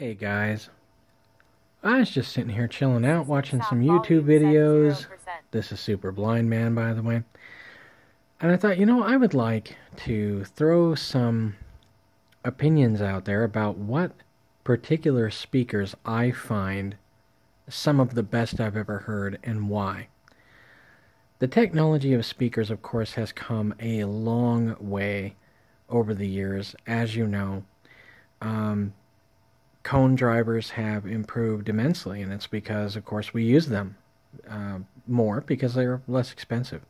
Hey guys, I was just sitting here chilling out watching some YouTube videos. This is Superblindman, by the way. And I thought, I would like to throw some opinions out there about what particular speakers I find some of the best I've ever heard and why. The technology of speakers, of course, has come a long way over the years, as you know. Cone drivers have improved immensely, and it's because, of course, we use them more because they're less expensive.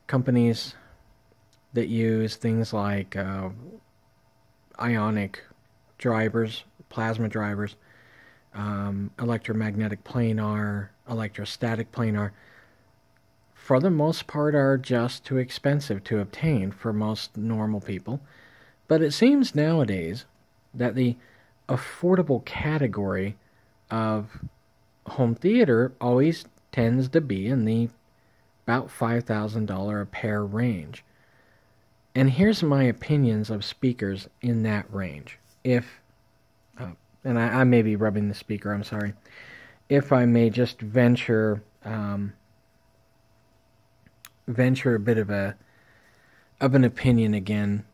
Companies that use things like ionic drivers, plasma drivers, electromagnetic planar, electrostatic planar, for the most part are just too expensive to obtain for most normal people. But it seems nowadays that the affordable category of home theater always tends to be in the about $5,000 a pair range. And here's my opinions of speakers in that range. And I may be rubbing the speaker, I'm sorry. If I may just venture a bit of an opinion again,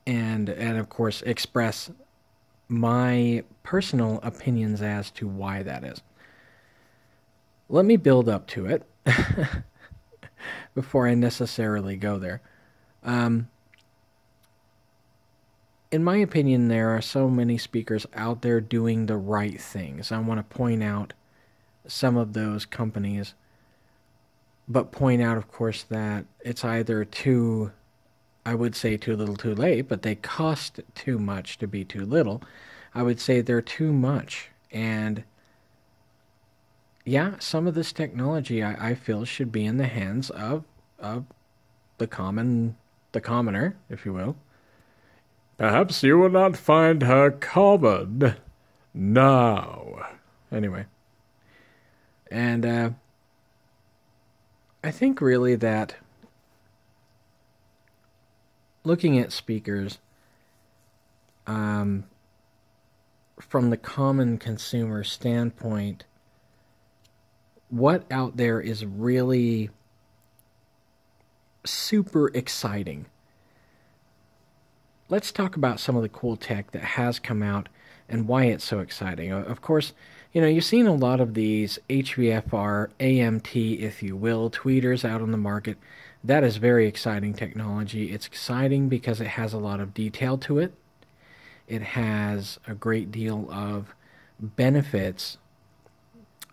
and of course express my personal opinions as to why that is. Let me build up to it before I necessarily go there. In my opinion, there are so many speakers out there doing the right things. I want to point out some of those companies, but point out, of course, that it's either I would say too little too late, but they cost too much to be too little. I would say they're too much. And yeah, some of this technology I feel should be in the hands of the commoner, if you will. Perhaps you will not find her common now. Anyway. And I think really that looking at speakers from the common consumer standpoint, what out there is really super exciting. Let's talk about some of the cool tech that has come out and why it's so exciting. Of course, you've seen a lot of these HVFR, AMT, if you will, tweeters out on the market. That is very exciting technology. It's exciting because it has a lot of detail to it. It has a great deal of benefits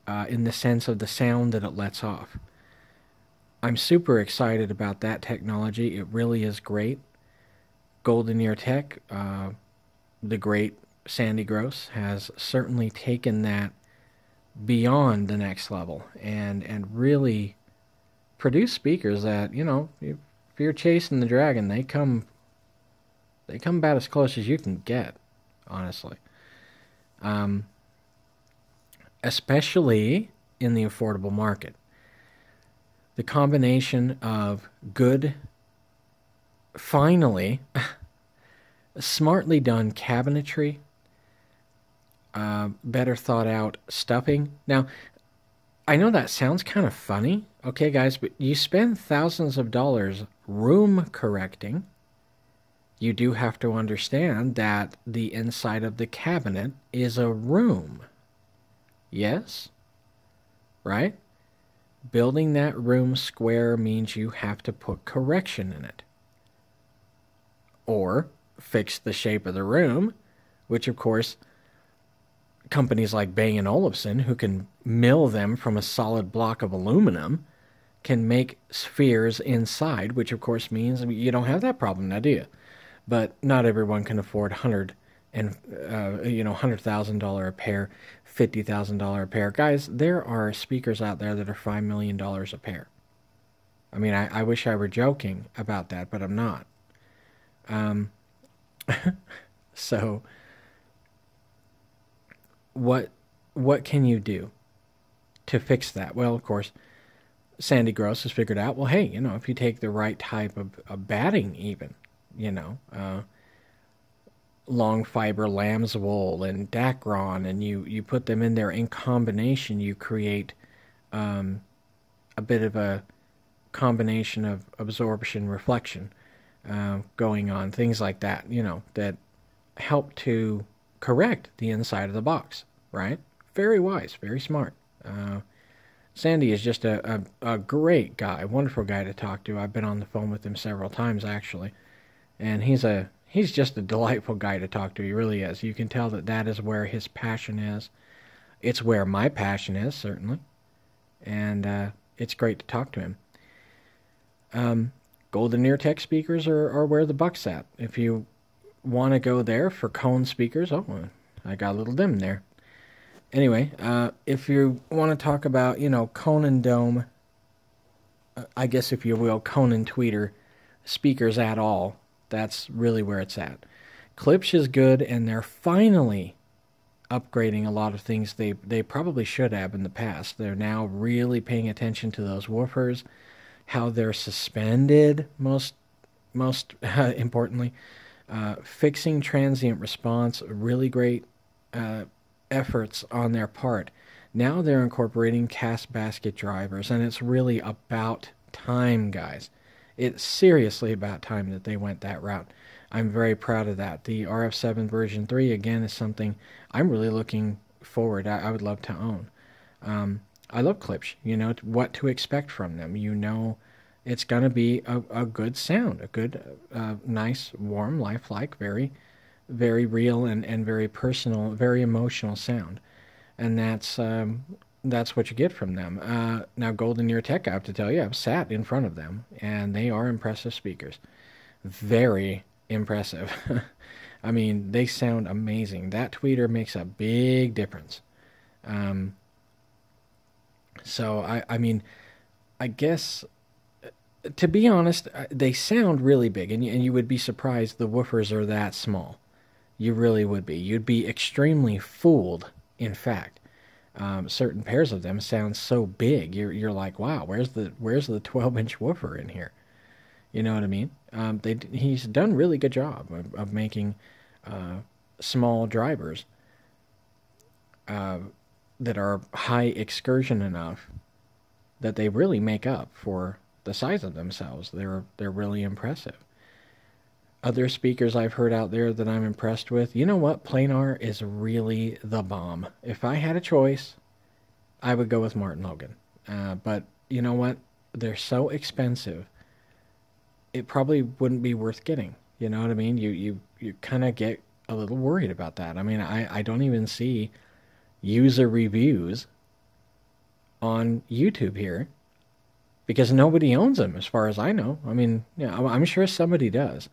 in the sense of the sound that it lets off. I'm super excited about that technology. It really is great. Golden Ear Tech, the great Sandy Gross, has certainly taken that beyond the next level and really produce speakers that, if you're chasing the dragon, they come about as close as you can get, honestly. Especially in the affordable market. The combination of good, finally, smartly done cabinetry, better thought out stuffing. Now, I know that sounds kind of funny, okay guys, but you spend thousands of dollars room correcting. You do have to understand that the inside of the cabinet is a room. Yes? Right? Building that room square means you have to put correction in it. Or fix the shape of the room, which of course companies like Bang & Olufsen, who can mill them from a solid block of aluminum, can make spheres inside, which of course means you don't have that problem now, do you? But not everyone can afford $100,000 a pair, $50,000 a pair. Guys, there are speakers out there that are $5 million a pair. I mean, I wish I were joking about that, but I'm not. So what can you do to fix that? Well, of course, Sandy Gross has figured out, well, hey, if you take the right type of batting even, long fiber lamb's wool and Dacron, and you put them in there in combination, you create a bit of a combination of absorption reflection going on, things like that, that help to correct the inside of the box, right? Very wise, very smart. Sandy is just a great guy, wonderful guy to talk to. I've been on the phone with him several times, actually, and he's just a delightful guy to talk to. He really is. You can tell that that is where his passion is. It's where my passion is, certainly, and it's great to talk to him. Golden Ear Tech speakers are where the buck's at. If you want to go there for cone speakers, oh, I got a little dim there. Anyway, if you want to talk about, cone and dome, I guess if you will, cone and tweeter speakers at all, that's really where it's at. Klipsch is good, and they're finally upgrading a lot of things they probably should have in the past. They're now really paying attention to those woofers, how they're suspended, most importantly, fixing transient response, really great efforts on their part. Now they're incorporating cast basket drivers, and it's really about time, guys. It's seriously about time that they went that route. I'm very proud of that. The RF7 version 3, again, is something I'm really looking forward. I would love to own. I love Klipsch. You know what to expect from them. You know it's going to be a good sound, a good, nice, warm, lifelike, very, very real and very personal, very emotional sound. And that's what you get from them. Now, Golden Ear Tech, I have to tell you, I've sat in front of them, and they are impressive speakers. Very impressive. I mean, they sound amazing. That tweeter makes a big difference. So, I mean, I guess, to be honest, they sound really big, and you would be surprised the woofers are that small. You really would be. You'd be extremely fooled, in fact. Certain pairs of them sound so big, you're like, wow, where's the 12-inch woofer in here? You know what I mean? He's done a really good job of making small drivers that are high excursion enough that they really make up for the size of themselves. They're really impressive. Other speakers I've heard out there that I'm impressed with, you know what? Planar is really the bomb. If I had a choice, I would go with Martin Logan. But you know what? They're so expensive, it probably wouldn't be worth getting. You know what I mean? You kind of get a little worried about that. I mean, I don't even see user reviews on YouTube here because nobody owns them as far as I know. I mean, yeah, I'm sure somebody does.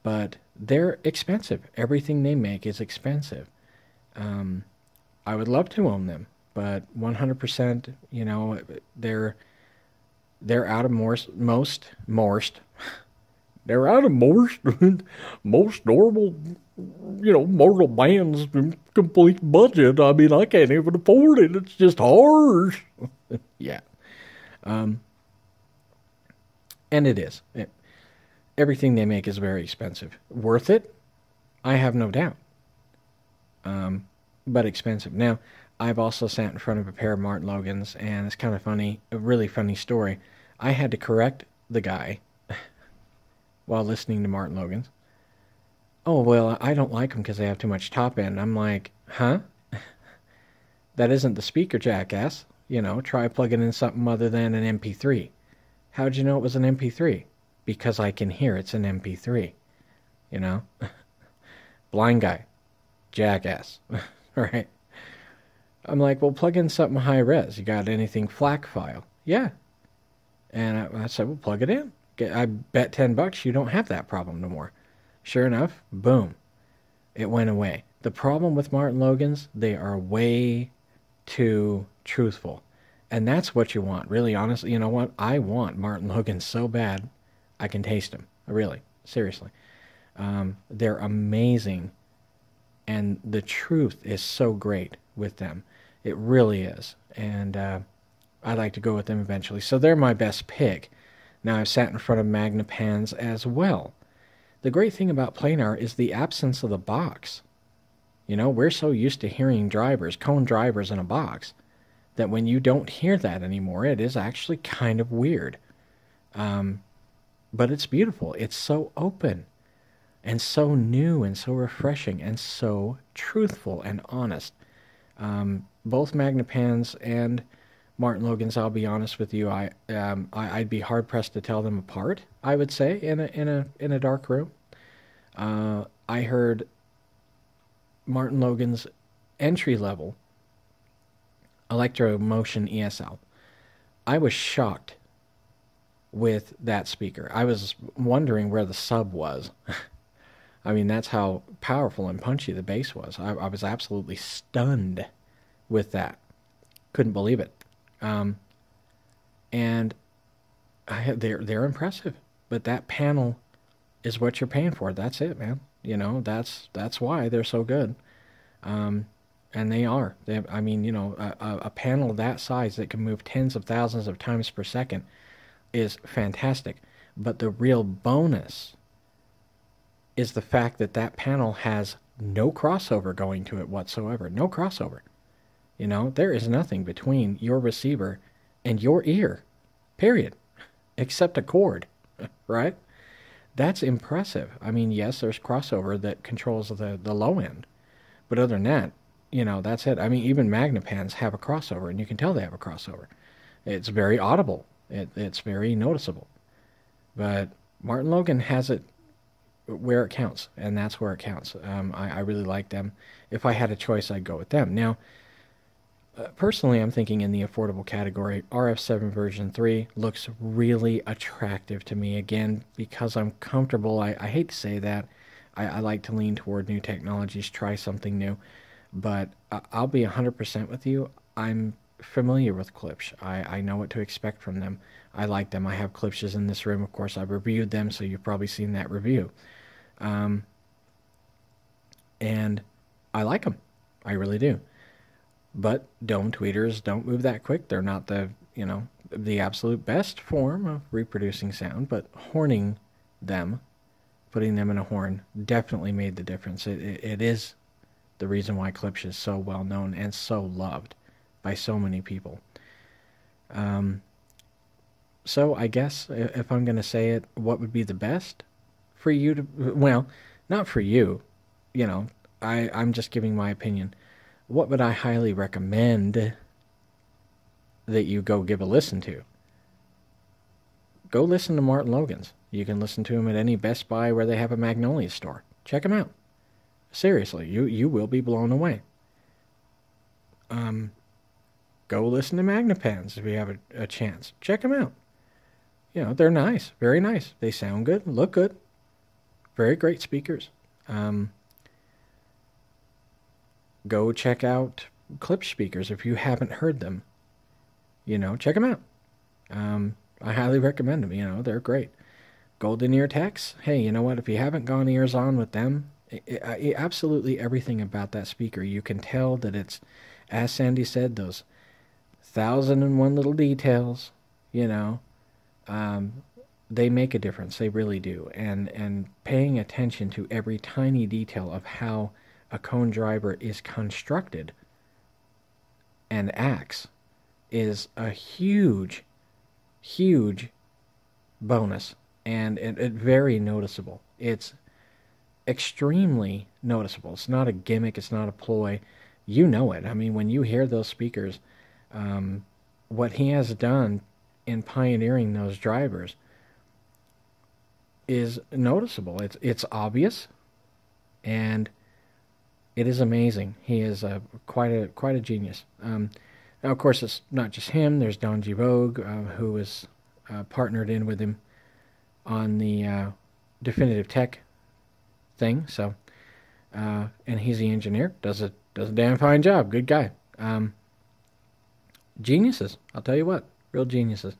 But they're expensive. Everything they make is expensive. I would love to own them, but 100%, you know, they're out of they're out of most normal, mortal man's complete budget. I mean, I can't even afford it. It's just hard. Yeah. And it is. Everything they make is very expensive. Worth it? I have no doubt. But expensive. Now, I've also sat in front of a pair of Martin Logans, and it's kind of funny, a really funny story. I had to correct the guy while listening to Martin Logans. Oh, well, I don't like them because they have too much top end. I'm like, huh? That isn't the speaker, jackass. Try plugging in something other than an MP3. How'd you know it was an MP3? Because I can hear it's an MP3. Blind guy. Jackass. Right? I'm like, well, plug in something high res. You got anything FLAC file? Yeah. And I said, well, plug it in. I bet $10 you don't have that problem no more. Sure enough, boom. It went away. The problem with Martin Logans, they are way too truthful. And that's what you want. Really, honestly, you know what? I want Martin Logans so bad I can taste them. Really. Seriously. They're amazing. And the truth is so great with them. It really is. And I'd like to go with them eventually. So they're my best pick. Now, I've sat in front of Magnapans as well. the great thing about planar is the absence of the box. You know, we're so used to hearing drivers, cone drivers in a box, that when you don't hear that anymore, it is actually kind of weird. Um, but it's beautiful. It's so open and so new and so refreshing and so truthful and honest. Both Magnepans and Martin Logan's, I'll be honest with you, I'd be hard pressed to tell them apart. I would say in a dark room. I heard Martin Logan's entry level Electro Motion ESL. I was shocked with that speaker. I was wondering where the sub was. I mean, that's how powerful and punchy the bass was. I was absolutely stunned with that. Couldn't believe it. And they're impressive. But that panel is what you're paying for. That's it, man. You know, that's why they're so good. And they are. I mean, you know, a panel that size that can move tens of thousands of times per second is fantastic. But the real bonus is the fact that that panel has no crossover going to it whatsoever. No crossover. You know, there is nothing between your receiver and your ear, period, except a cord, right? That's impressive. I mean, yes, there's crossover that controls the low end, but other than that, you know, that's it. I mean, even Magnepans have a crossover, and you can tell they have a crossover. It's very audible. It's very noticeable. But Martin Logan has it where it counts, and that's where it counts. I really like them. If I had a choice, I'd go with them. Now, personally, I'm thinking in the affordable category, RF7 version 3 looks really attractive to me. Again, because I'm comfortable. I hate to say that. I like to lean toward new technologies, try something new. But I'll be 100% with you. I'm familiar with Klipsch. I know what to expect from them. I like them. I have Klipsch's in this room. Of course, I've reviewed them, so you've probably seen that review. And I like them. I really do. But dome tweeters don't move that quick. They're not the, you know, the absolute best form of reproducing sound, but horning them, putting them in a horn, definitely made the difference. It is the reason why Klipsch is so well known and so loved by so many people. So I guess if I'm going to say it, what would be the best for you to, well, not for you, you know, I'm just giving my opinion. What would I highly recommend that you go give a listen to? Go listen to Martin Logan's. You can listen to him at any Best Buy where they have a Magnolia store. Check him out. Seriously, you will be blown away. Go listen to Magnepans if you have a chance. Check them out. You know, they're nice, very nice. They sound good, look good. Very great speakers. Go check out Klipsch speakers if you haven't heard them. You know, check them out. I highly recommend them. You know, they're great. Golden Ear Techs. Hey, you know what? If you haven't gone ears on with them, absolutely everything about that speaker, you can tell that it's, as Sandy said, those 1,001 little details, you know, they make a difference. They really do. And paying attention to every tiny detail of how a cone driver is constructed and acts is a huge, huge bonus, and it very noticeable. It's extremely noticeable. It's not a gimmick. It's not a ploy. You know it. I mean, when you hear those speakers, what he has done in pioneering those drivers is noticeable. It's obvious, and it is amazing. He is quite a genius. Now, of course, it's not just him. There's Don G. Vogue, who is partnered in with him on the Definitive Tech thing. So, and he's the engineer. Does a damn fine job. Good guy. Geniuses. I'll tell you what. Real geniuses.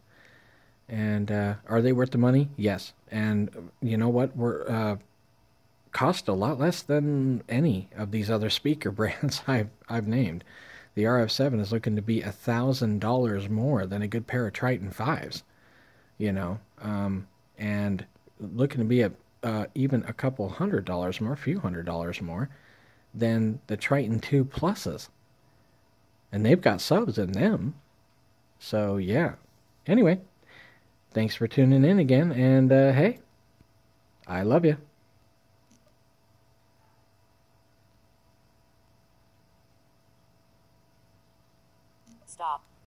And are they worth the money? Yes. And you know what? We're cost a lot less than any of these other speaker brands I've named. The RF7 is looking to be $1,000 more than a good pair of Triton 5s, you know, and looking to be even a couple $100 more, a few $100 more than the Triton 2 Pluses. And they've got subs in them. So, yeah. Anyway, thanks for tuning in again. And, hey, I love you. Stop.